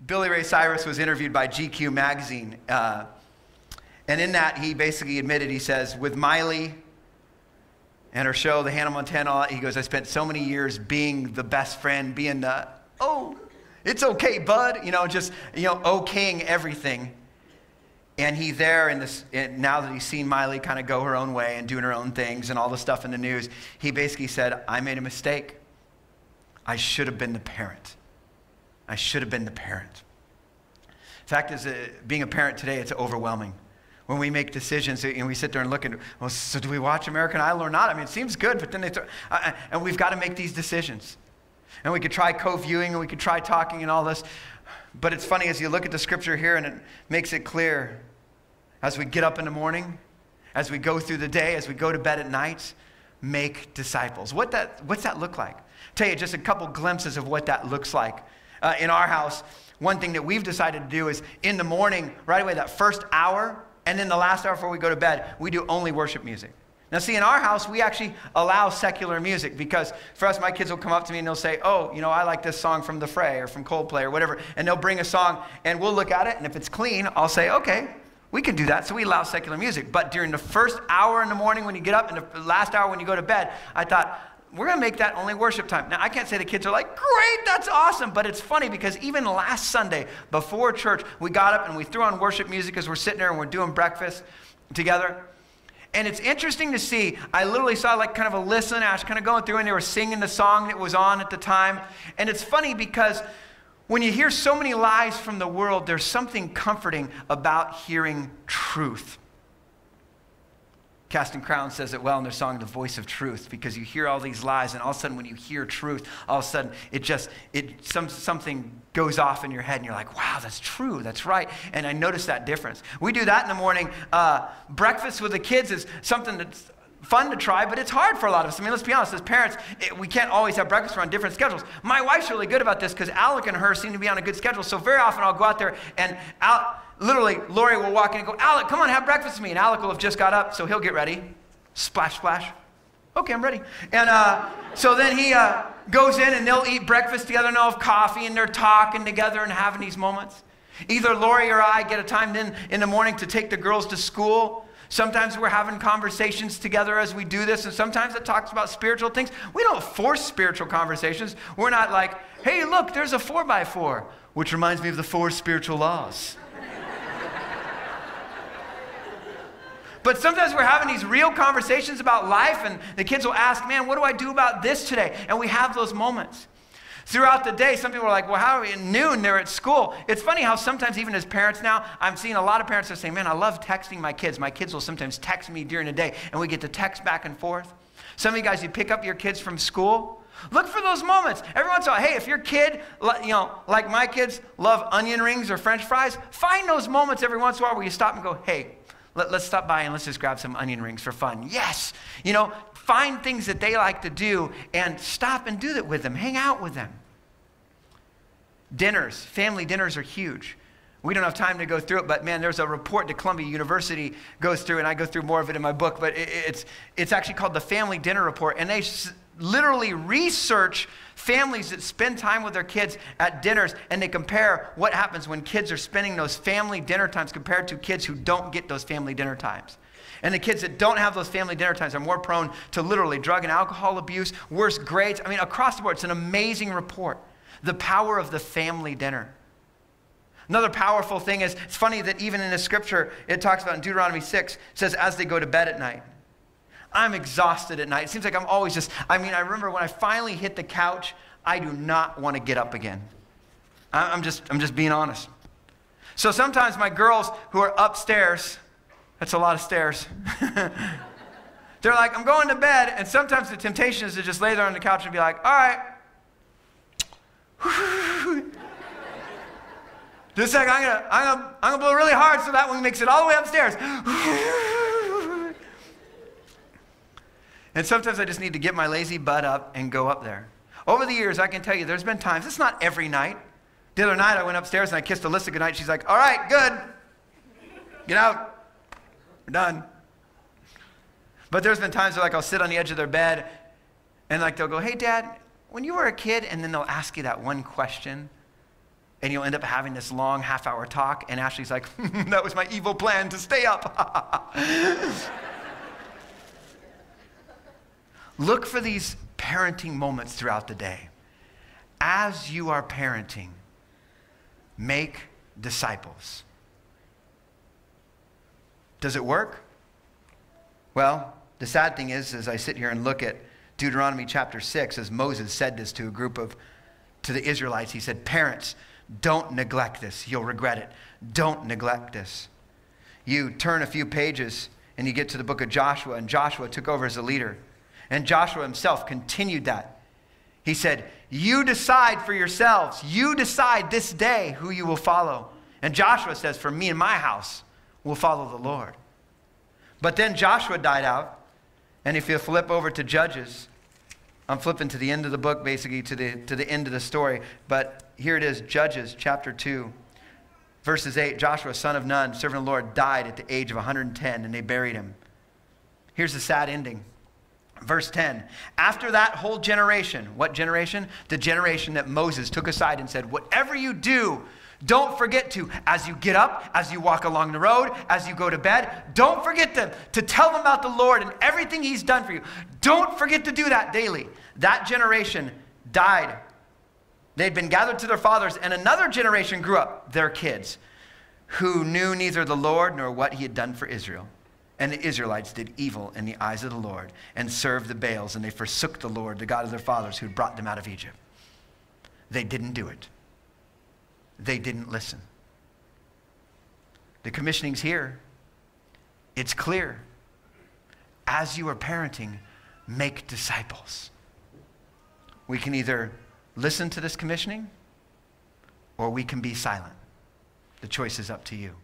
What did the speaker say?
Billy Ray Cyrus was interviewed by GQ magazine. And in that, he basically admitted, he says, with Miley and her show, the Hannah Montana, he goes, I spent so many years being the best friend, being the, oh, it's okay, bud, just, okaying everything. And he's there and now that he's seen Miley kind of go her own way and doing her own things and all the stuff in the news, he basically said, I made a mistake. I should have been the parent. I should have been the parent. Fact is, being a parent today, it's overwhelming. When we make decisions and we sit there and look at, well, so do we watch American Idol or not? I mean, it seems good, but then and we've got to make these decisions. And we could try co-viewing and we could try talking and all this. But it's funny as you look at the scripture here and it makes it clear as we get up in the morning, as we go through the day, as we go to bed at night, make disciples. What's that look like? Tell you just a couple glimpses of what that looks like. In our house, one thing that we've decided to do is in the morning, right away, that first hour, and then the last hour before we go to bed, we do only worship music. Now see, in our house, we actually allow secular music because for us, my kids will come up to me and they'll say, oh, I like this song from The Fray or from Coldplay or whatever, and they'll bring a song and we'll look at it, and if it's clean, I'll say, okay, we can do that. So we allow secular music. But during the first hour in the morning when you get up and the last hour when you go to bed, I thought, we're going to make that only worship time. Now, I can't say the kids are like, great, that's awesome. But it's funny because even last Sunday before church, we got up and we threw on worship music as we're sitting there and we're doing breakfast together. And it's interesting to see, I literally saw like kind of a listen, I was kind of going through and they were singing the song that was on at the time. And it's funny because when you hear so many lies from the world, there's something comforting about hearing truth. Casting Crowns says it well in their song, The Voice of Truth, because you hear all these lies and all of a sudden when you hear truth, all of a sudden something goes off in your head and you're like, wow, that's true, that's right. And I noticed that difference. We do that in the morning. Breakfast with the kids is something that's fun to try, but it's hard for a lot of us. I mean, let's be honest, as parents, we can't always have breakfast. We're on different schedules. My wife's really good about this because Alec and her seem to be on a good schedule. So very often I'll go out there and literally, Lori will walk in and go, Alec, come on, have breakfast with me. And Alec will have just got up, so he'll get ready. Splash, splash. Okay, I'm ready. And so then he goes in and they'll eat breakfast together and they'll have coffee and they're talking together and having these moments. Either Lori or I get a time then in the morning to take the girls to school. Sometimes we're having conversations together as we do this, and sometimes it talks about spiritual things. We don't force spiritual conversations. We're not like, hey, look, there's a 4x4, which reminds me of the 4 spiritual laws. But sometimes we're having these real conversations about life, and the kids will ask, man, what do I do about this today? And we have those moments. Throughout the day, some people are like, well, how are we at noon? They're at school. It's funny how sometimes even as parents now, I'm seeing a lot of parents that say, man, I love texting my kids. My kids will sometimes text me during the day, and we get to text back and forth. Some of you guys, you pick up your kids from school. Look for those moments. Every once in a while, hey, if your kid, like my kids, love onion rings or French fries, find those moments every once in a while where you stop and go, hey, let's stop by and let's just grab some onion rings for fun. Yes. Find things that they like to do and stop and do that with them. Hang out with them. Dinners, family dinners are huge. We don't have time to go through it, but man, there's a report that Columbia University goes through, and I go through more of it in my book, but it's actually called the Family Dinner Report, and they literally research families that spend time with their kids at dinners, and they compare what happens when kids are spending those family dinner times compared to kids who don't get those family dinner times. And the kids that don't have those family dinner times are more prone to literally drug and alcohol abuse, worse grades. I mean, across the board, it's an amazing report. The power of the family dinner. Another powerful thing is, it's funny that even in the scripture, it talks about in Deuteronomy 6, it says, as they go to bed at night. I'm exhausted at night. It seems like I'm always I remember when I finally hit the couch, I do not want to get up again. I'm just being honest. So sometimes my girls who are upstairs, that's a lot of stairs. They're like, I'm going to bed. And sometimes the temptation is to just lay there on the couch and be like, all right. Just a second, I'm gonna blow really hard so that one makes it all the way upstairs. And sometimes I just need to get my lazy butt up and go up there. Over the years, I can tell you, there's been times, it's not every night. The other night, I went upstairs and I kissed Alyssa goodnight. She's like, all right, good. Get out. We're done. But there's been times where I'll sit on the edge of their bed and they'll go, hey, Dad, when you were a kid, and then they'll ask you that one question, And you'll end up having this long half-hour talk, and Ashley's like, that was my evil plan to stay up. Look for these parenting moments throughout the day. As you are parenting, make disciples. Does it work? Well, the sad thing is, as I sit here and look at Deuteronomy Chapter 6, as Moses said this to the Israelites, he said, parents, don't neglect this. You'll regret it. Don't neglect this. You turn a few pages and you get to the book of Joshua, and Joshua took over as a leader. And Joshua himself continued that. He said, you decide for yourselves. You decide this day who you will follow. And Joshua says, for me and my house, we'll follow the Lord. But then Joshua died out. And if you flip over to Judges, I'm flipping to the end of the book, basically, to the end of the story. But here it is, Judges chapter 2, verses 8. Joshua, son of Nun, servant of the Lord, died at the age of 110, and they buried him. Here's the sad ending. Verse 10, after that whole generation, what generation? The generation that Moses took aside and said, whatever you do, don't forget to, as you get up, as you walk along the road, as you go to bed, don't forget to tell them about the Lord and everything he's done for you. Don't forget to do that daily. That generation died. They'd been gathered to their fathers, and another generation grew up, their kids, who knew neither the Lord nor what he had done for Israel. And the Israelites did evil in the eyes of the Lord and served the Baals, and they forsook the Lord, the God of their fathers, who brought them out of Egypt. They didn't do it. They didn't listen. The commissioning's here. It's clear. As you are parenting, make disciples. We can either listen to this commissioning or we can be silent. The choice is up to you.